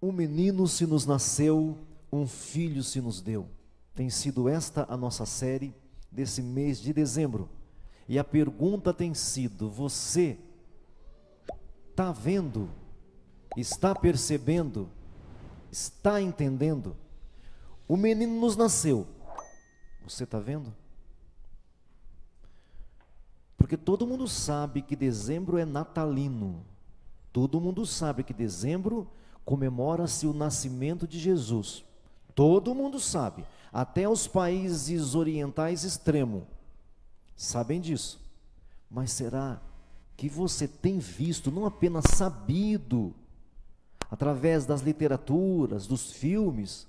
Um menino se nos nasceu, um filho se nos deu. Tem sido esta a nossa série desse mês de dezembro. E a pergunta tem sido: você está vendo? Está percebendo? Está entendendo? O menino nos nasceu. Você está vendo? Porque todo mundo sabe que dezembro é natalino. Todo mundo sabe que dezembro comemora-se o nascimento de Jesus. Todo mundo sabe. Até os países orientais extremos sabem disso. Mas será que você tem visto, não apenas sabido, através das literaturas, dos filmes?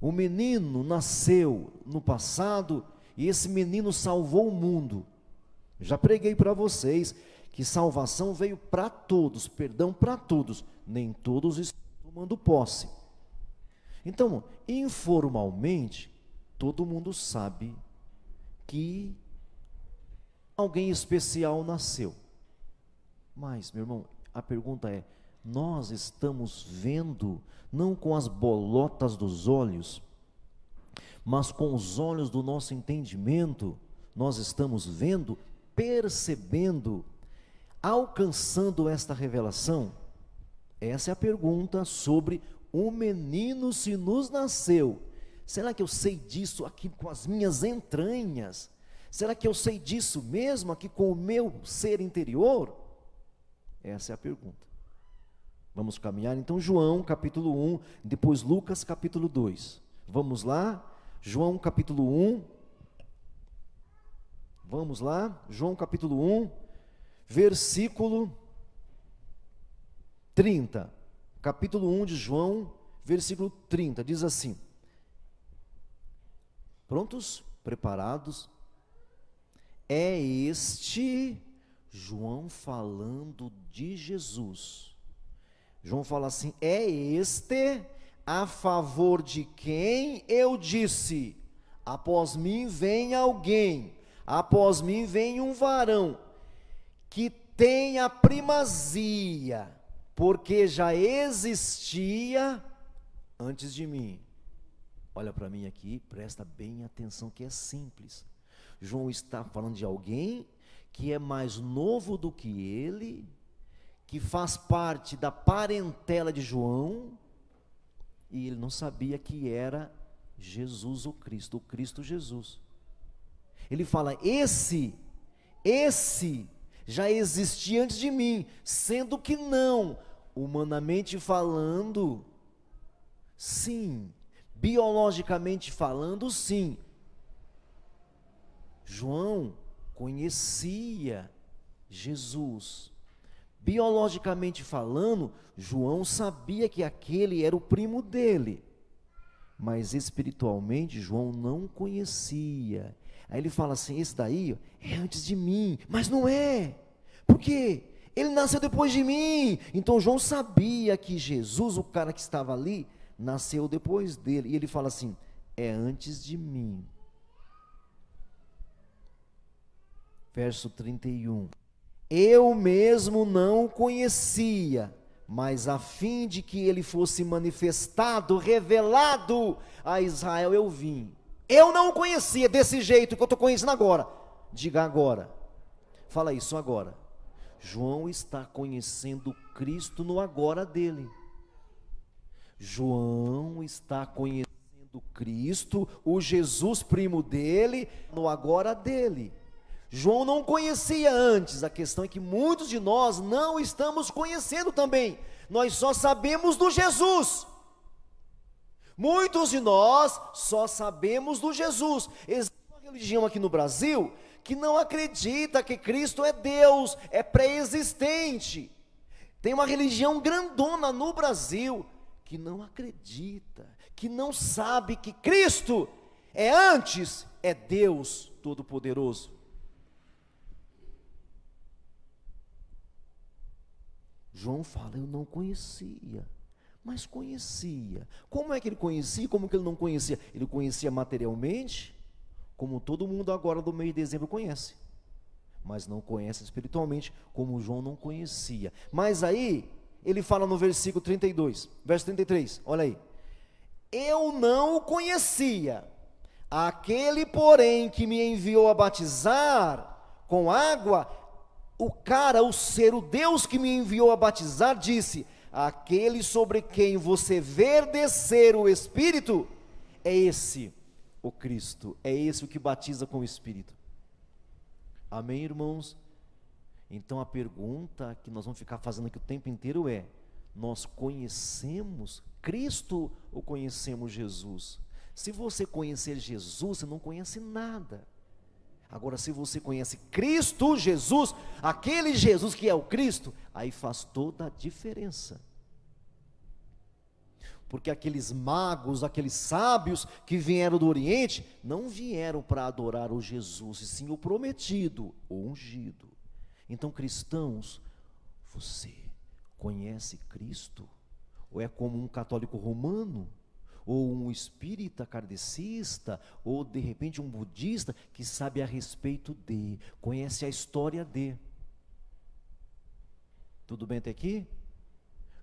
O menino nasceu no passado e esse menino salvou o mundo. Já preguei para vocês que salvação veio para todos, perdão para todos, nem todos estão tomando posse. Então, informalmente, todo mundo sabe que alguém especial nasceu. Mas, meu irmão, a pergunta é: nós estamos vendo, não com as bolotas dos olhos, mas com os olhos do nosso entendimento? Nós estamos vendo, percebendo, alcançando esta revelação? Essa é a pergunta sobre um menino se nos nasceu. Será que eu sei disso aqui com as minhas entranhas? Será que eu sei disso mesmo aqui com o meu ser interior? Essa é a pergunta. Vamos caminhar então João capítulo 1, depois Lucas capítulo 2. Vamos lá? João capítulo 1. Vamos lá? João capítulo 1, versículo 30. Capítulo 1 de João, versículo 30, diz assim: prontos? Preparados? É este João falando de Jesus. João fala assim: é este a favor de quem eu disse: após mim vem alguém, após mim vem um varão, que tem a primazia, porque já existia antes de mim. Olha para mim aqui, presta bem atenção que é simples. João está falando de alguém que é mais novo do que ele, que faz parte da parentela de João, e ele não sabia que era Jesus o Cristo Jesus. Ele fala: esse já existia antes de mim, sendo que não, humanamente falando, sim, biologicamente falando, sim. João conhecia Jesus. Biologicamente falando, João sabia que aquele era o primo dele. Mas espiritualmente, João não conhecia. Aí ele fala assim: esse daí é antes de mim. Mas não é. Por quê? Ele nasceu depois de mim. Então João sabia que Jesus, o cara que estava ali, nasceu depois dele. E ele fala assim: é antes de mim. Verso 31. Eu mesmo não o conhecia, mas a fim de que ele fosse manifestado, revelado a Israel, eu vim. Eu não o conhecia desse jeito que eu estou conhecendo agora. Diga agora. Fala isso agora. João está conhecendo Cristo no agora dele. João está conhecendo Cristo, o Jesus primo dele, no agora dele. João não conhecia antes. A questão é que muitos de nós não estamos conhecendo também. Nós só sabemos do Jesus. Muitos de nós só sabemos do Jesus. Existe uma religião aqui no Brasil que não acredita que Cristo é Deus, é pré-existente. Tem uma religião grandona no Brasil que não acredita, que não sabe que Cristo é antes, é Deus Todo-Poderoso. João fala: eu não conhecia, mas conhecia. Como é que ele conhecia? Como que ele não conhecia? Ele conhecia materialmente, como todo mundo agora do mês de dezembro conhece. mas não conhece espiritualmente, como João não conhecia. Mas aí, ele fala no versículo 32, verso 33, olha aí. Eu não o conhecia, aquele, porém, que me enviou a batizar com água, o ser, o Deus que me enviou a batizar, disse: aquele sobre quem você ver descer o Espírito, é esse o Cristo, é esse o que batiza com o Espírito. Amém, irmãos? Então a pergunta que nós vamos ficar fazendo aqui o tempo inteiro é: nós conhecemos Cristo ou conhecemos Jesus? Se você conhecer Jesus, você não conhece nada. Agora, se você conhece Cristo Jesus, aquele Jesus que é o Cristo, aí faz toda a diferença. Porque aqueles magos, aqueles sábios que vieram do Oriente, não vieram para adorar o Jesus, e sim o prometido, o ungido. Então, cristãos, você conhece Cristo? Ou é como um católico romano? Ou um espírita kardecista, ou de repente um budista que sabe a respeito de, conhece a história de. Tudo bem até aqui?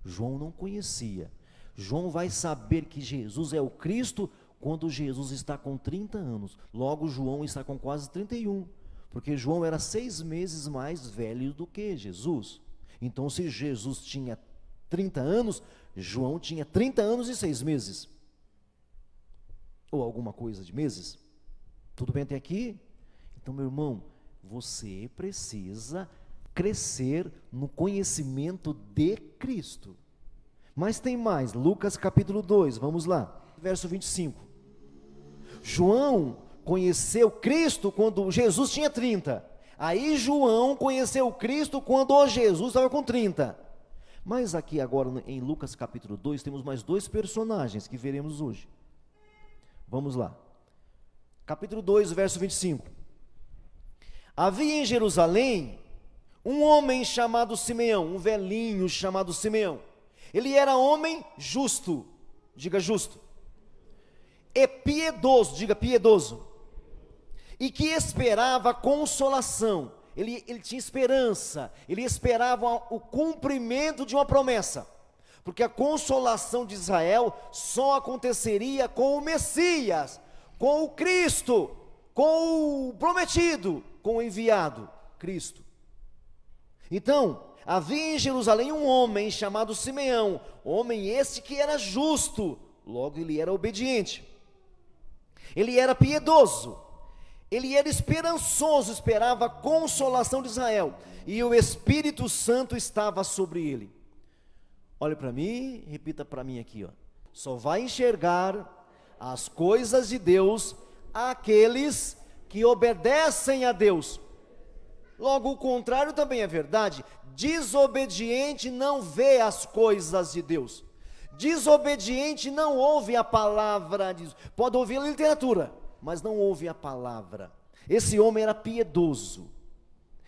João não conhecia. João vai saber que Jesus é o Cristo quando Jesus está com 30 anos. Logo, João está com quase 31, porque João era 6 meses mais velho do que Jesus. Então, se Jesus tinha 30 anos, João tinha 30 anos e 6 meses. Ou alguma coisa de meses. Tudo bem até aqui? Então, meu irmão, você precisa crescer no conhecimento de Cristo. Mas tem mais, Lucas capítulo 2, vamos lá, verso 25. João conheceu Cristo quando Jesus tinha 30. Aí João conheceu Cristo quando Jesus estava com 30. Mas aqui agora em Lucas capítulo 2 temos mais 2 personagens que veremos hoje. Vamos lá, capítulo 2, verso 25. Havia em Jerusalém um homem chamado Simeão, um velhinho chamado Simeão. Ele era homem justo, diga justo, e piedoso, diga piedoso, e que esperava consolação. Ele tinha esperança, ele esperava o cumprimento de uma promessa, porque a consolação de Israel só aconteceria com o Messias, com o Cristo, com o prometido, com o enviado, Cristo. Então, havia em Jerusalém um homem chamado Simeão, homem esse que era justo, logo ele era obediente, ele era piedoso, ele era esperançoso, esperava a consolação de Israel, e o Espírito Santo estava sobre ele. Olhe para mim, repita para mim aqui, ó. Só vai enxergar as coisas de Deus aqueles que obedecem a Deus. Logo, o contrário também é verdade. Desobediente não vê as coisas de Deus. Desobediente não ouve a palavra de Deus. Pode ouvir a literatura, mas não ouve a palavra. Esse homem era piedoso,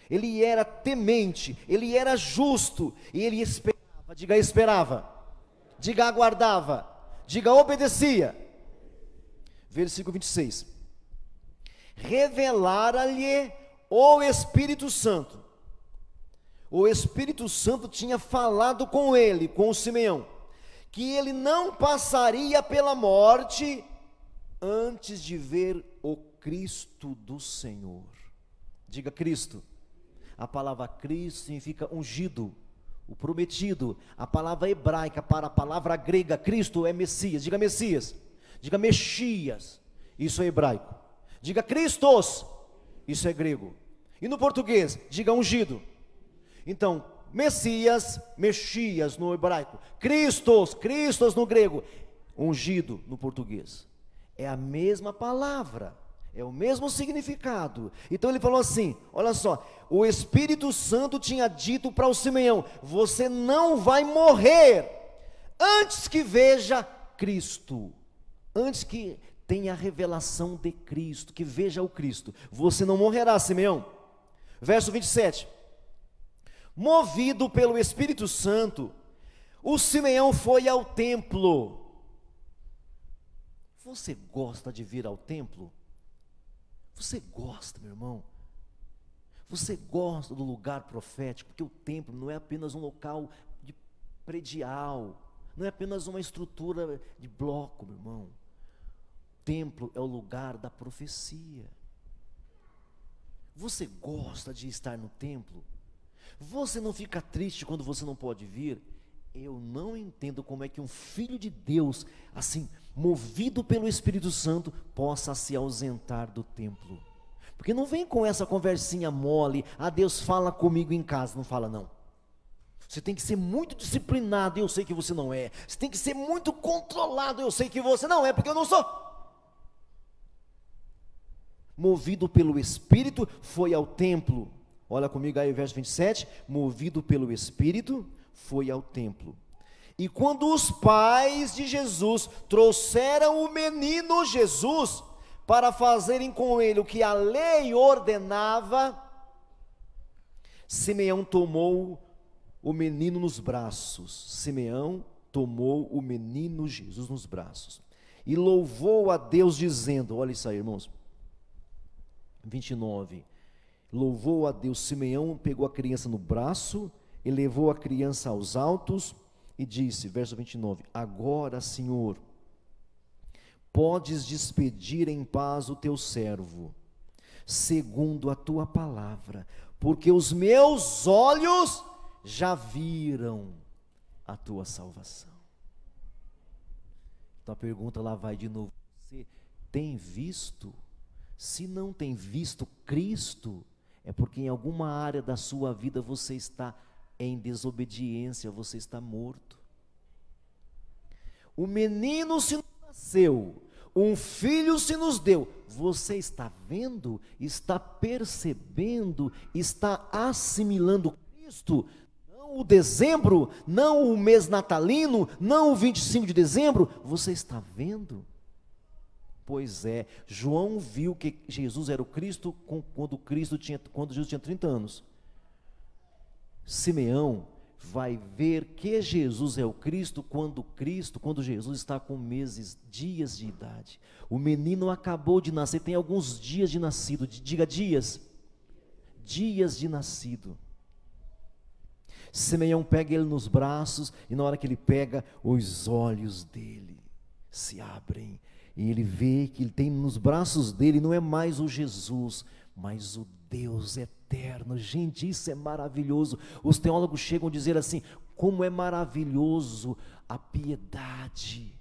ele era temente, ele era justo, e ele esperava, diga esperava, diga aguardava, diga obedecia. Versículo 26. Revelara-lhe o Espírito Santo. O Espírito Santo tinha falado com ele, com o Simeão, que ele não passaria pela morte antes de ver o Cristo do Senhor. Diga Cristo. A palavra Cristo significa ungido, o prometido. A palavra hebraica para a palavra grega Cristo é Messias. Diga Messias. Diga Mexias. Isso é hebraico. Diga Christos. Isso é grego. E no português, diga ungido. Então, Messias, Mexias no hebraico, Christos no grego, ungido no português. É a mesma palavra, é o mesmo significado. Então ele falou assim, olha só, o Espírito Santo tinha dito para o Simeão: você não vai morrer antes que veja Cristo, antes que tenha a revelação de Cristo, que veja o Cristo. Você não morrerá, Simeão. Verso 27. Movido pelo Espírito Santo, o Simeão foi ao templo. Você gosta de vir ao templo? Você gosta, meu irmão? Você gosta do lugar profético, porque o templo não é apenas um local de predial, não é apenas uma estrutura de bloco, meu irmão. O templo é o lugar da profecia. Você gosta de estar no templo? Você não fica triste quando você não pode vir? Eu não entendo como é que um filho de Deus, assim, movido pelo Espírito Santo, possa se ausentar do templo. Porque não vem com essa conversinha mole, Deus fala comigo em casa, não fala não. Você tem que ser muito disciplinado, eu sei que você não é. Você tem que ser muito controlado, eu sei que você não é, porque eu não sou. Movido pelo Espírito, foi ao templo. Olha comigo aí o verso 27, movido pelo Espírito, foi ao templo. E quando os pais de Jesus trouxeram o menino Jesus, para fazerem com ele o que a lei ordenava, Simeão tomou o menino nos braços. Simeão tomou o menino Jesus nos braços e louvou a Deus dizendo, olha isso aí, irmãos, 29, louvou a Deus. Simeão pegou a criança no braço, elevou a criança aos altos e disse, verso 29, agora, Senhor, podes despedir em paz o teu servo, segundo a tua palavra, porque os meus olhos já viram a tua salvação. Então a pergunta lá vai de novo, você tem visto? Se não tem visto Cristo, é porque em alguma área da sua vida você está em desobediência, você está morto. O menino se nasceu, um filho se nos deu. Você está vendo, está percebendo, está assimilando Cristo? Não o dezembro, não o mês natalino, não o 25 de dezembro. Você está vendo? Pois é, João viu que Jesus era o Cristo quando Jesus tinha 30 anos. Simeão vai ver que Jesus é o Cristo quando Jesus está com dias de idade. O menino acabou de nascer, tem alguns dias de nascido, diga dias de nascido. Simeão pega ele nos braços e na hora que ele pega, os olhos dele se abrem e ele vê que ele tem nos braços dele não é mais o Jesus, mas o Deus eterno. Gente, isso é maravilhoso. Os teólogos chegam a dizer assim, como é maravilhoso a piedade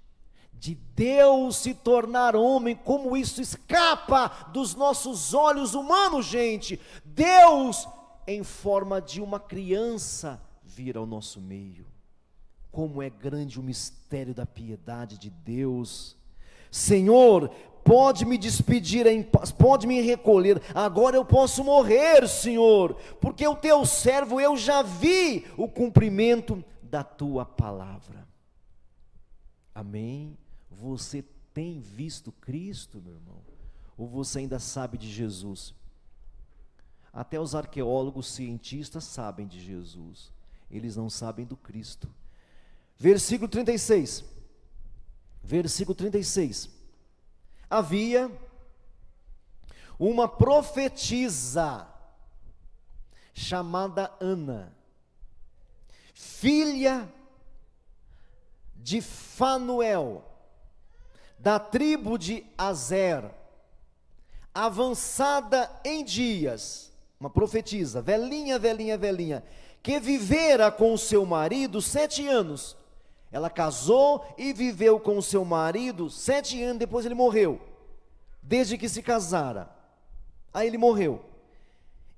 de Deus se tornar homem, como isso escapa dos nossos olhos humanos, gente. Deus em forma de uma criança vir ao nosso meio. Como é grande o mistério da piedade de Deus. Senhor, pode me despedir em paz, pode me recolher, agora eu posso morrer, Senhor, porque o teu servo, eu já vi o cumprimento da tua palavra. Amém? Você tem visto Cristo, meu irmão? Ou você ainda sabe de Jesus? Até os arqueólogos, cientistas sabem de Jesus, eles não sabem do Cristo. Versículo 36, havia uma profetisa chamada Ana, filha de Fanuel, da tribo de Azer, avançada em dias, uma profetisa, velhinha, que vivera com o seu marido 7 anos, ela casou e viveu com o seu marido 7 anos, depois ele morreu, desde que se casara, aí ele morreu,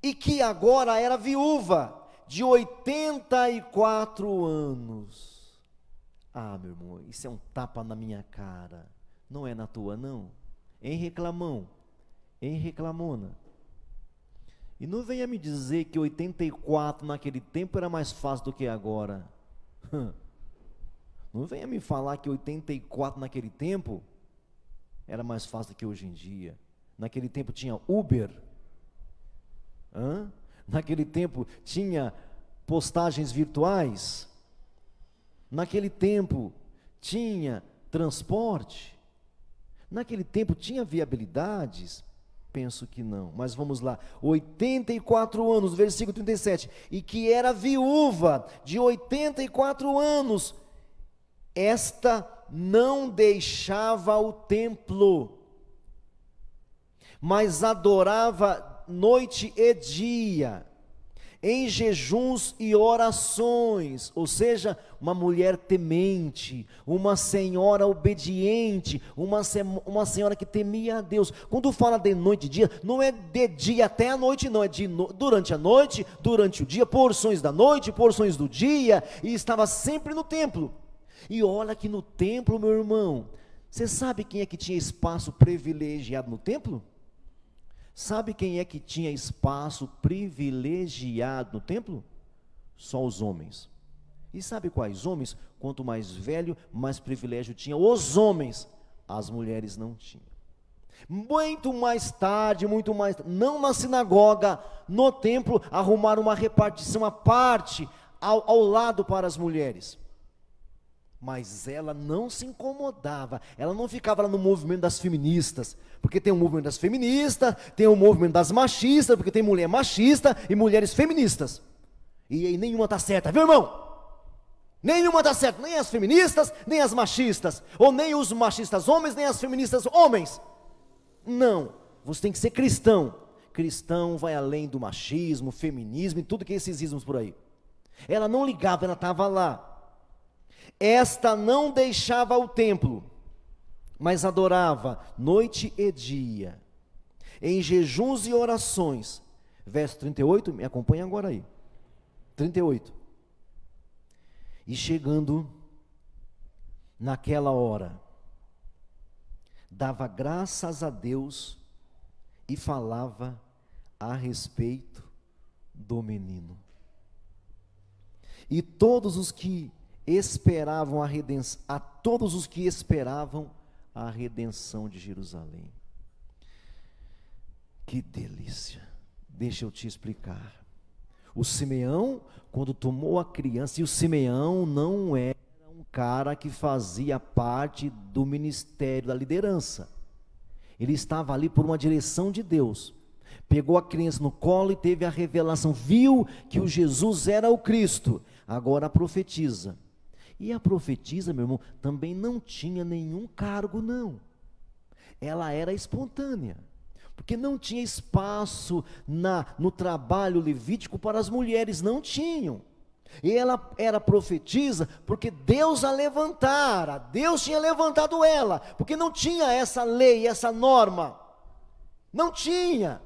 e que agora era viúva, de 84 anos, meu irmão, isso é um tapa na minha cara, não é na tua não, em reclamão, em reclamona, e não venha me dizer que 84 naquele tempo era mais fácil do que agora, não venha me falar que 84 naquele tempo era mais fácil do que hoje em dia. Naquele tempo tinha Uber, naquele tempo tinha postagens virtuais, naquele tempo tinha transporte, naquele tempo tinha viabilidades Penso que não, mas vamos lá. 84 anos, versículo 37. E que era viúva de 84 anos. Esta não deixava o templo, mas adorava noite e dia, em jejuns e orações. Ou seja, uma mulher temente, uma senhora obediente, uma senhora que temia a Deus. Quando fala de noite e dia, não é de dia até a noite, não, é durante a noite, durante o dia, porções da noite, porções do dia, e estava sempre no templo. E olha que no templo, meu irmão, você sabe quem é que tinha espaço privilegiado no templo? Sabe quem é que tinha espaço privilegiado no templo? Só os homens. E sabe quais homens? Quanto mais velho, mais privilégio tinha os homens. As mulheres não tinham. Muito mais tarde, não na sinagoga, no templo, arrumaram uma repartição à parte, ao lado para as mulheres. Mas ela não se incomodava, ela não ficava lá no movimento das feministas, porque tem o movimento das feministas, tem o movimento das machistas, porque tem mulher machista e mulheres feministas, e aí nenhuma está certa, viu, irmão? Nenhuma está certa, nem as feministas, nem as machistas, ou nem os machistas homens, nem as feministas homens. Não, você tem que ser cristão. Cristão vai além do machismo, feminismo e tudo que esses ismos por aí. Ela não ligava, ela estava lá. Esta não deixava o templo, mas adorava noite e dia, em jejuns e orações. Verso 38, me acompanha agora aí. 38. E chegando naquela hora, dava graças a Deus e falava a respeito do menino. E todos os que esperavam a redenção, a todos os que esperavam a redenção de Jerusalém. Que delícia! Deixa eu te explicar. O Simeão, quando tomou a criança, e o Simeão não era um cara que fazia parte do ministério da liderança. Ele estava ali por uma direção de Deus. Pegou a criança no colo e teve a revelação, viu que o Jesus era o Cristo. Agora profetiza. E a profetisa, meu irmão, também não tinha nenhum cargo, não. Ela era espontânea, porque não tinha espaço no trabalho levítico para as mulheres, não tinham. E ela era profetisa porque Deus a levantara, Deus tinha levantado ela, porque não tinha essa lei, essa norma, não tinha.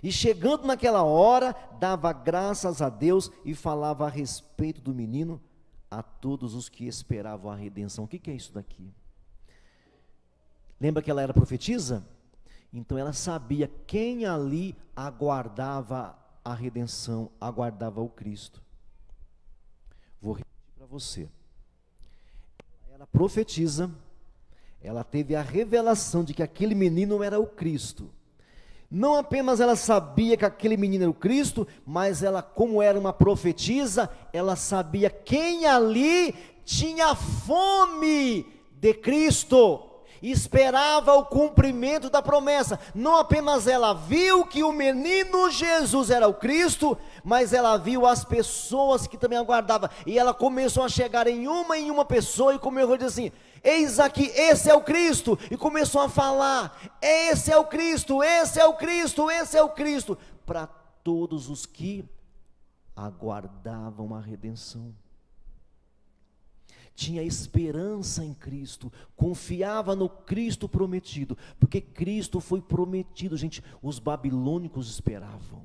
E chegando naquela hora, dava graças a Deus e falava a respeito do menino a todos os que esperavam a redenção. O que é isso daqui? Lembra que ela era profetisa? Então ela sabia quem ali aguardava a redenção, aguardava o Cristo. Vou repetir para você. Ela era profetisa, ela teve a revelação de que aquele menino era o Cristo. Não apenas ela sabia que aquele menino era o Cristo, mas ela, como era uma profetisa, ela sabia quem ali tinha fome de Cristo, esperava o cumprimento da promessa. Não apenas ela viu que o menino Jesus era o Cristo, mas ela viu as pessoas que também aguardavam, e ela começou a chegar em uma pessoa, e começou a dizer assim: eis aqui, esse é o Cristo, e começou a falar, esse é o Cristo, esse é o Cristo, esse é o Cristo, para todos os que aguardavam a redenção. Tinha esperança em Cristo, confiava no Cristo prometido, porque Cristo foi prometido, gente. Os babilônicos esperavam,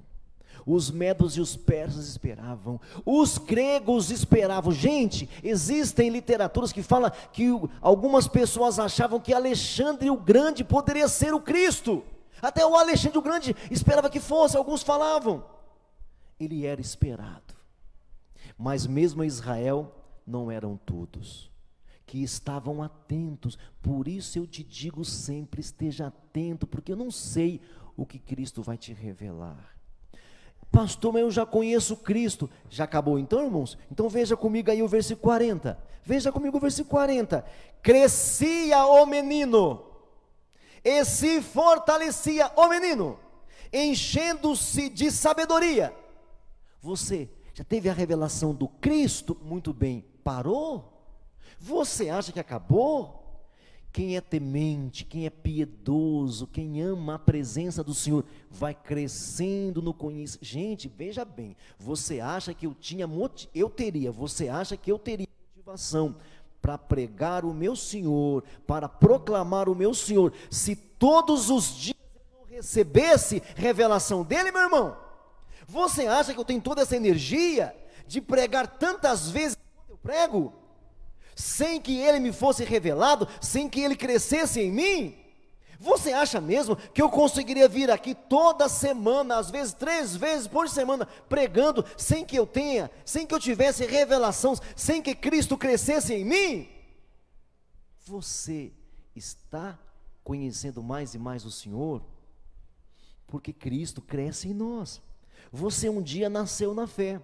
os medos e os persas esperavam, os gregos esperavam. Gente, existem literaturas que falam que algumas pessoas achavam que Alexandre o Grande poderia ser o Cristo, até o Alexandre o Grande esperava que fosse, alguns falavam. Ele era esperado, mas mesmo Israel não eram todos que estavam atentos. Por isso eu te digo sempre, esteja atento, porque eu não sei o que Cristo vai te revelar. Pastor, mas eu já conheço Cristo. Já acabou então, irmãos? Então veja comigo aí o versículo 40. Veja comigo o versículo 40. Crescia o menino, e se fortalecia o menino, enchendo-se de sabedoria. Você já teve a revelação do Cristo? Muito bem, parou? Você acha que acabou? Quem é temente, quem é piedoso, quem ama a presença do Senhor, vai crescendo no conhecimento. Gente, veja bem, você acha que você acha que eu teria motivação para pregar o meu Senhor, para proclamar o meu Senhor, se todos os dias eu não recebesse revelação dele, meu irmão? Você acha que eu tenho toda essa energia de pregar tantas vezes quanto eu prego, sem que ele me fosse revelado, sem que ele crescesse em mim? Você acha mesmo que eu conseguiria vir aqui toda semana, às vezes 3 vezes por semana, pregando, sem que eu tivesse revelação, sem que Cristo crescesse em mim? Você está conhecendo mais e mais o Senhor, porque Cristo cresce em nós. Você um dia nasceu na fé.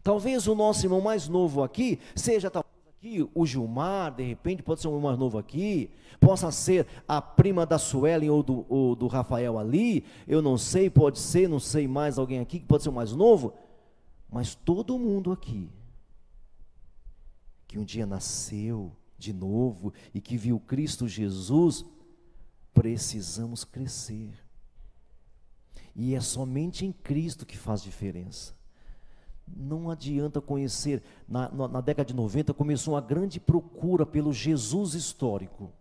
Talvez o nosso irmão mais novo aqui seja aqui, o Gilmar, de repente, pode ser um mais novo aqui, possa ser a prima da Suelen ou do Rafael ali, eu não sei, pode ser, não sei mais alguém aqui que pode ser o mais novo, mas todo mundo aqui, que um dia nasceu de novo e que viu Cristo Jesus, precisamos crescer, e é somente em Cristo que faz diferença. Não adianta conhecer, na década de 90 começou uma grande procura pelo Jesus histórico.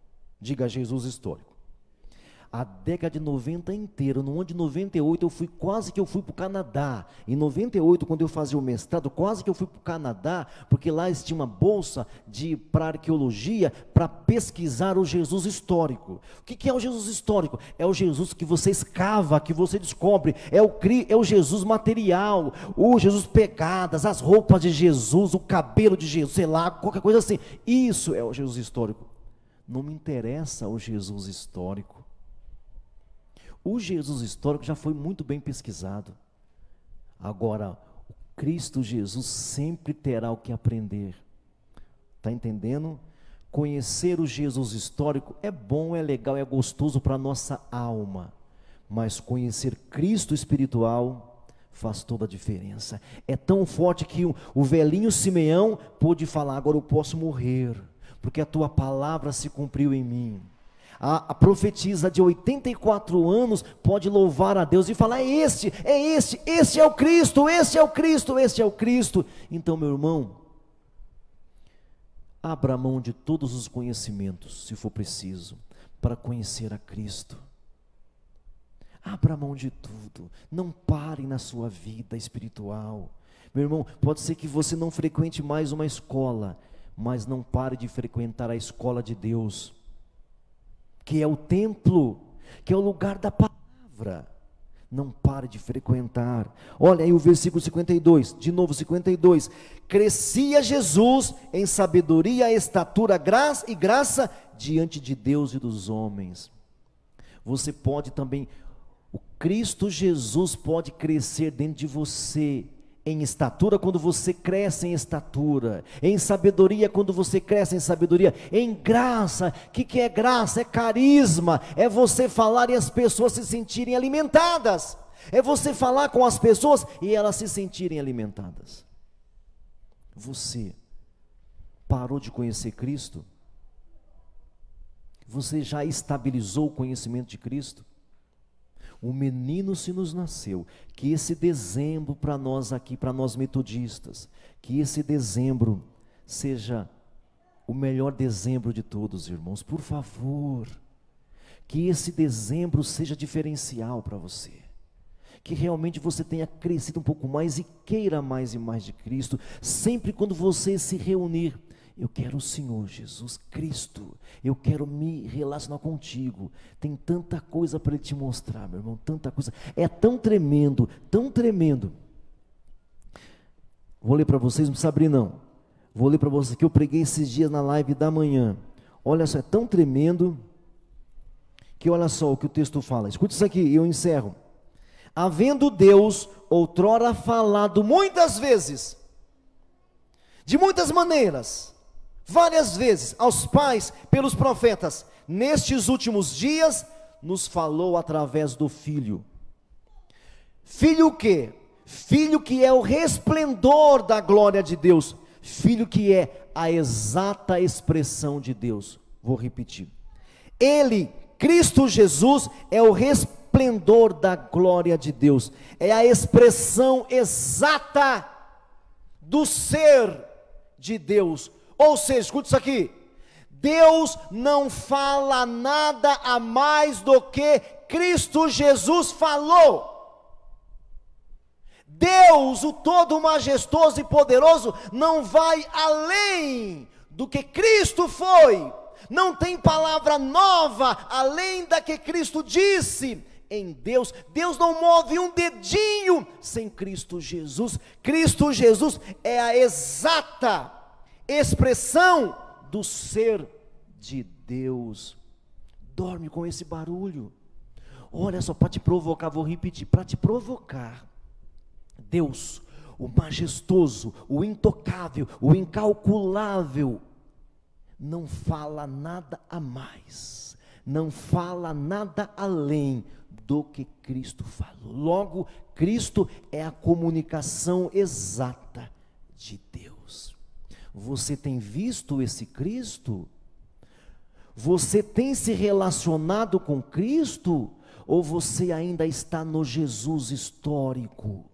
Diga Jesus histórico. A década de 90 inteira, no ano de 98 quase que eu fui para o Canadá. Em 98, quando eu fazia o mestrado, quase que eu fui para o Canadá, porque lá existia uma bolsa para arqueologia, para pesquisar o Jesus histórico. O que é o Jesus histórico? É o Jesus que você escava, que você descobre, é o Jesus material, o Jesus pegadas, as roupas de Jesus, o cabelo de Jesus, sei lá, qualquer coisa assim. Isso é o Jesus histórico. Não me interessa o Jesus histórico. O Jesus histórico já foi muito bem pesquisado. Agora, o Cristo Jesus sempre terá o que aprender. Está entendendo? Conhecer o Jesus histórico é bom, é legal, é gostoso para a nossa alma. Mas conhecer Cristo espiritual faz toda a diferença. É tão forte que o velhinho Simeão pôde falar: agora eu posso morrer, porque a tua palavra se cumpriu em mim. A profetisa de 84 anos pode louvar a Deus e falar: este é o Cristo, este é o Cristo, este é o Cristo. Então, meu irmão, abra mão de todos os conhecimentos, se for preciso, para conhecer a Cristo. Abra mão de tudo, não pare na sua vida espiritual. Meu irmão, pode ser que você não frequente mais uma escola, mas não pare de frequentar a escola de Deus, que é o templo, que é o lugar da palavra. Não pare de frequentar. Olha aí o versículo 52, de novo 52. Crescia Jesus em sabedoria, estatura, graça diante de Deus e dos homens. Você pode também, o Cristo Jesus pode crescer dentro de você, em estatura quando você cresce em estatura, em sabedoria quando você cresce em sabedoria, em graça. O que é graça? É carisma, é você falar e as pessoas se sentirem alimentadas, é você falar com as pessoas e elas se sentirem alimentadas. Você parou de conhecer Cristo? Você já estabilizou o conhecimento de Cristo? Um menino se nos nasceu. Que esse dezembro para nós aqui, para nós metodistas, que esse dezembro seja o melhor dezembro de todos, irmãos, por favor. Que esse dezembro seja diferencial para você. Que realmente você tenha crescido um pouco mais e queira mais e mais de Cristo. Sempre quando você se reunir, eu quero o Senhor Jesus Cristo, eu quero me relacionar contigo. Tem tanta coisa para Ele te mostrar, meu irmão, tanta coisa, é tão tremendo, tão tremendo. Vou ler para vocês, não precisa abrir não, vou ler para vocês que eu preguei esses dias na live da manhã. Olha só, é tão tremendo, que olha só o que o texto fala, escuta isso aqui e eu encerro. Havendo Deus outrora falado muitas vezes, de muitas maneiras, várias vezes aos pais pelos profetas, nestes últimos dias nos falou através do Filho. Filho o quê? Filho que é o resplendor da glória de Deus, Filho que é a exata expressão de Deus. Vou repetir. Ele, Cristo Jesus, é o resplendor da glória de Deus, é a expressão exata do ser de Deus. Ou seja, escute isso aqui, Deus não fala nada a mais do que Cristo Jesus falou. Deus, o todo majestoso e poderoso, não vai além do que Cristo foi, não tem palavra nova além da que Cristo disse. Em Deus, Deus não move um dedinho sem Cristo Jesus. Cristo Jesus é a exata expressão do ser de Deus. Dorme com esse barulho. Olha só, para te provocar, vou repetir, para te provocar. Deus, o majestoso, o intocável, o incalculável, não fala nada a mais, não fala nada além do que Cristo falou. Logo, Cristo é a comunicação exata de Deus. Você tem visto esse Cristo? Você tem se relacionado com Cristo? Ou você ainda está no Jesus histórico?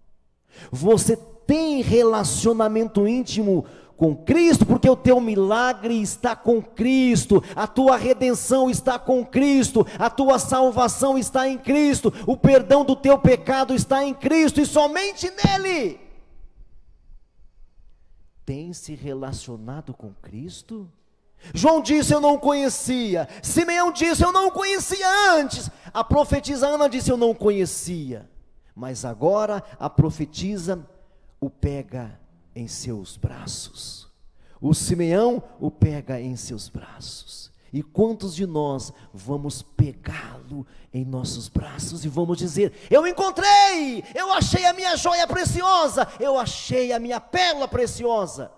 Você tem relacionamento íntimo com Cristo, porque o teu milagre está com Cristo, a tua redenção está com Cristo, a tua salvação está em Cristo, o perdão do teu pecado está em Cristo e somente nele. Tem se relacionado com Cristo? João disse: eu não conhecia. Simeão disse: eu não conhecia antes. A profetisa Ana disse: eu não conhecia. Mas agora a profetisa o pega em seus braços. O Simeão o pega em seus braços. E quantos de nós vamos pegá-lo em nossos braços e vamos dizer: eu encontrei, eu achei a minha joia preciosa, eu achei a minha pérola preciosa.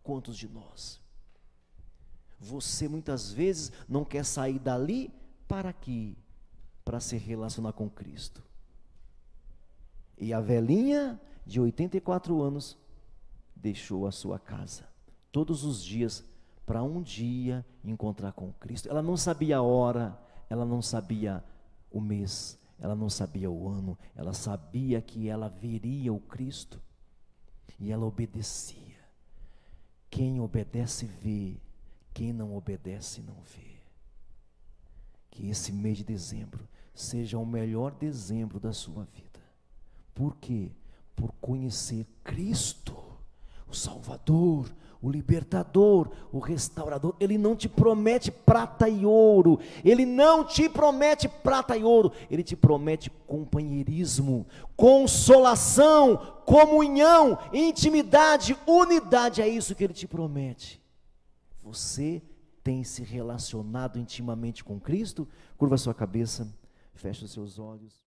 Quantos de nós? Você muitas vezes não quer sair dali para aqui, para se relacionar com Cristo. E a velhinha de 84 anos deixou a sua casa todos os dias para um dia encontrar com Cristo. Ela não sabia a hora, ela não sabia o mês, ela não sabia o ano, ela sabia que ela veria o Cristo e ela obedecia. Quem obedece vê, quem não obedece não vê. Que esse mês de dezembro seja o melhor dezembro da sua vida. Por quê? Por conhecer Cristo, o Salvador, o Libertador, o Restaurador. Ele não te promete prata e ouro, Ele não te promete prata e ouro, Ele te promete companheirismo, consolação, comunhão, intimidade, unidade. É isso que Ele te promete. Você tem se relacionado intimamente com Cristo? Curva a sua cabeça, feche os seus olhos.